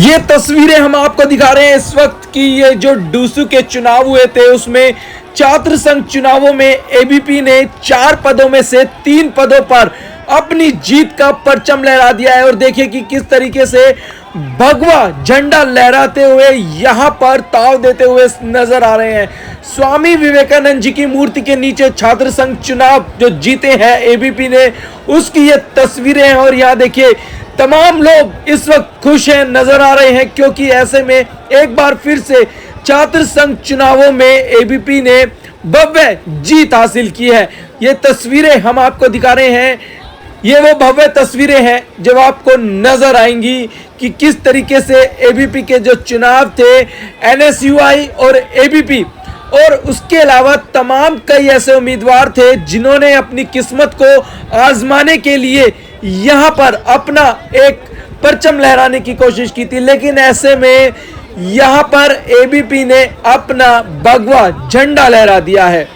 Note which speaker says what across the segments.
Speaker 1: ये तस्वीरें हम आपको दिखा रहे हैं इस वक्त की। ये जो डूसू के चुनाव हुए थे उसमें छात्र संघ चुनावों में एबीपी ने 4 पदों में से 3 पदों पर अपनी जीत का परचम लहरा दिया है। और देखिए कि किस तरीके से भगवा झंडा लहराते हुए यहाँ पर ताव देते हुए नजर आ रहे हैं। स्वामी विवेकानंद जी की मूर्ति के नीचे छात्र संघ चुनाव जो जीते हैं एबीपी ने, उसकी ये तस्वीरें हैं। और यहाँ देखिए तमाम लोग इस वक्त खुश हैं नजर आ रहे हैं, क्योंकि ऐसे में एक बार फिर से छात्र संघ चुनावों में एबीपी ने भव्य जीत हासिल की है। ये तस्वीरें हम आपको दिखा रहे हैं, ये वो भव्य तस्वीरें हैं जब आपको नजर आएंगी कि किस तरीके से एबीपी के जो चुनाव थे, एनएसयूआई और एबीपी और उसके अलावा तमाम कई ऐसे उम्मीदवार थे जिन्होंने अपनी किस्मत को आजमाने के लिए यहाँ पर अपना एक परचम लहराने की कोशिश की थी। लेकिन ऐसे में यहाँ पर एबीपी ने अपना भगवा झंडा लहरा दिया है।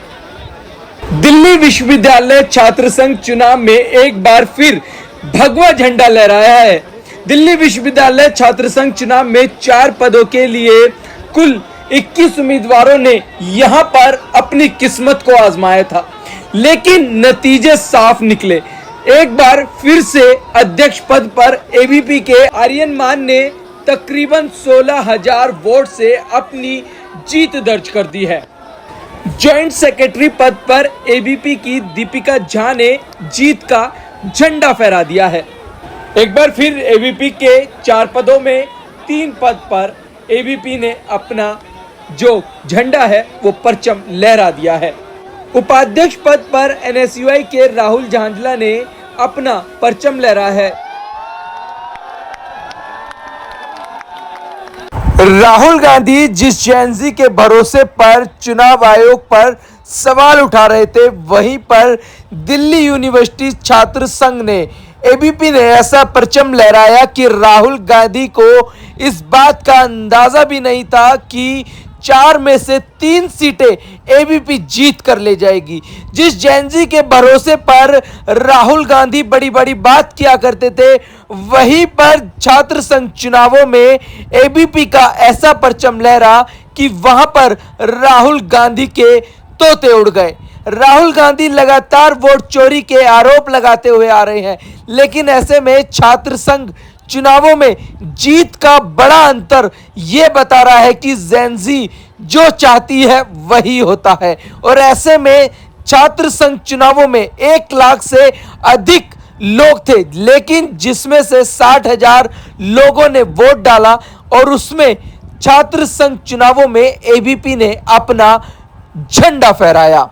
Speaker 1: दिल्ली विश्वविद्यालय छात्र संघ चुनाव में एक बार फिर भगवा झंडा लहराया है। दिल्ली विश्वविद्यालय छात्र संघ चुनाव में 4 पदों के लिए कुल 21 उम्मीदवारों ने यहां पर अपनी किस्मत को आजमाया था, लेकिन नतीजे साफ निकले। एक बार फिर से अध्यक्ष पद पर एबीपी के आर्यन मान ने तकरीबन 16,000 वोट से अपनी जीत दर्ज कर दी है। जॉइंट सेक्रेटरी पद पर एबीपी की दीपिका झा ने जीत का झंडा फहरा दिया है। एक बार फिर एबीपी के 4 पदों में 3 पद पर एबीपी ने अपना जो झंडा है वो परचम लहरा दिया है। उपाध्यक्ष पद पर एनएसयूआई के राहुल झांझला ने अपना परचम लहराया है। राहुल गांधी जिस जेएनजी के भरोसे पर चुनाव आयोग पर सवाल उठा रहे थे, वहीं पर दिल्ली यूनिवर्सिटी छात्र संघ ने एबीपी ने ऐसा परचम लहराया कि राहुल गांधी को इस बात का अंदाजा भी नहीं था कि 4 में से 3 सीटें एबीपी जीत कर ले जाएगी। जिस जेएनजी के भरोसे पर राहुल गांधी बड़ी बड़ी बात किया करते थे, वहीं पर छात्र संघ चुनावों में एबीपी का ऐसा परचम लहरा कि वहां पर राहुल गांधी के तोते उड़ गए। राहुल गांधी लगातार वोट चोरी के आरोप लगाते हुए आ रहे हैं, लेकिन ऐसे में छात्र संघ चुनावों में जीत का बड़ा अंतर यह बता रहा है कि जेएनजी जो चाहती है वही होता है। और ऐसे में छात्र संघ चुनावों में 1 लाख से अधिक लोग थे, लेकिन जिसमें से 60,000 लोगों ने वोट डाला और उसमें छात्र संघ चुनावों में एबीपी ने अपना झंडा फहराया।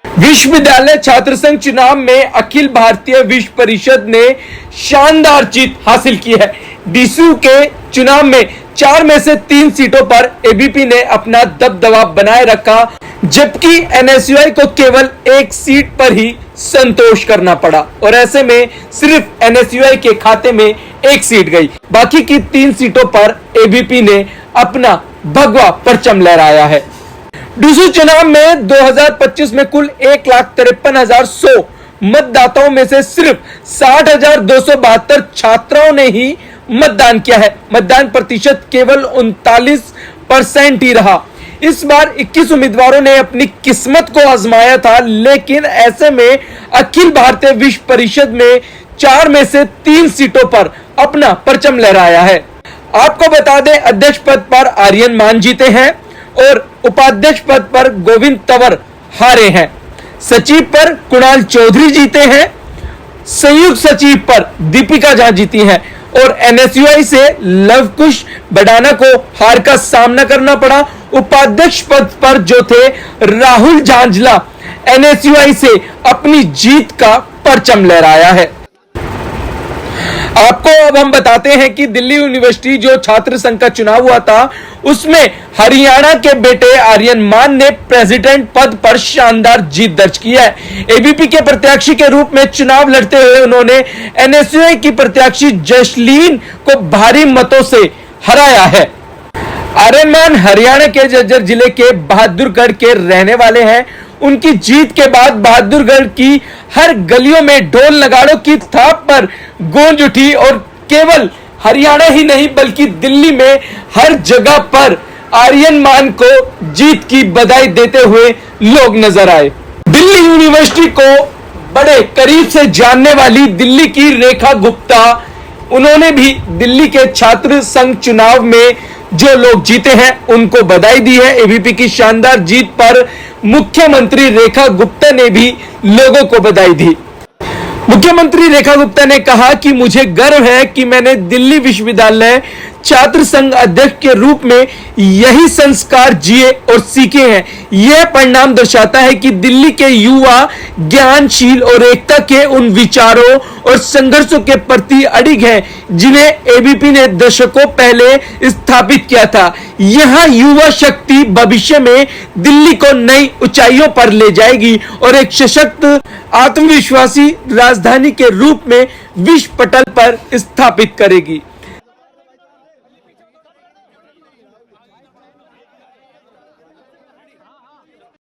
Speaker 1: विश्वविद्यालय छात्र संघ चुनाव में अखिल भारतीय विश्व परिषद ने शानदार जीत हासिल की है। डीसू के चुनाव में 4 में से 3 सीटों पर एबीपी ने अपना दबदबा बनाए रखा, जबकि एनएसयूआई को केवल 1 सीट पर ही संतोष करना पड़ा। और ऐसे में सिर्फ एनएसयूआई के खाते में 1 सीट गई। बाकी की 3 सीटों पर एबीपी ने अपना भगवा परचम लहराया है। डीसू चुनाव में 2025 में कुल 1,53,100 मतदाताओं में से सिर्फ 60,272 छात्राओं ने ही मतदान किया है। मतदान प्रतिशत केवल 39% ही रहा। इस बार 21 उम्मीदवारों ने अपनी किस्मत को आजमाया था, लेकिन ऐसे में अखिल भारतीय विश्व परिषद में 4 में से 3 सीटों पर अपना परचम लहराया है। आपको बता दें, अध्यक्ष पद पर आर्यन मान जीते हैं और उपाध्यक्ष पद पर गोविंद तंवर हारे हैं। सचिव पर कुणाल चौधरी जीते हैं, संयुक्त सचिव पर दीपिका झा जीती हैं और एनएसयूआई से लवकुश बडाना को हार का सामना करना पड़ा। उपाध्यक्ष पद पर जो थे राहुल झांझला एनएसयूआई से अपनी जीत का परचम लहराया है। आपको अब हम बताते हैं कि दिल्ली यूनिवर्सिटी जो छात्र संघ का चुनाव हुआ था, उसमें हरियाणा के बेटे आर्यन मान ने प्रेसिडेंट पद पर शानदार जीत दर्ज की है। एबीपी के प्रत्याशी के रूप में चुनाव लड़ते हुए उन्होंने एनएसयूआई की प्रत्याशी जसलीन को भारी मतों से हराया है। आर्यन मान हरियाणा के झज्जर जिले के बहादुरगढ़ के रहने वाले हैं। उनकी जीत के बाद बहादुरगढ़ की हर गलियों में ढोल नगाड़ों की थाप पर गूंज उठी और केवल हरियाणा ही नहीं बल्कि दिल्ली में हर जगह पर आर्यन मान को जीत की बधाई देते हुए लोग नजर आए। दिल्ली यूनिवर्सिटी को बड़े करीब से जानने वाली दिल्ली की रेखा गुप्ता, उन्होंने भी दिल्ली के छात्र संघ चुनाव में जो लोग जीते हैं उनको बधाई दी है। एबीपी की शानदार जीत पर मुख्यमंत्री रेखा गुप्ता ने भी लोगों को बधाई दी। मुख्यमंत्री रेखा गुप्ता ने कहा कि मुझे गर्व है कि मैंने दिल्ली विश्वविद्यालय छात्र संघ अध्यक्ष के रूप में यही संस्कार जिए और सीखे हैं। यह परिणाम दर्शाता है कि दिल्ली के युवा ज्ञानशील और एकता के उन विचारों और संघर्षों के प्रति अडिग हैं जिन्हें एबीपी ने दशकों पहले स्थापित किया था। यह युवा शक्ति भविष्य में दिल्ली को नई ऊंचाइयों पर ले जाएगी और एक सशक्त आत्मविश्वासी राजधानी के रूप में विश्व पटल पर स्थापित करेगी।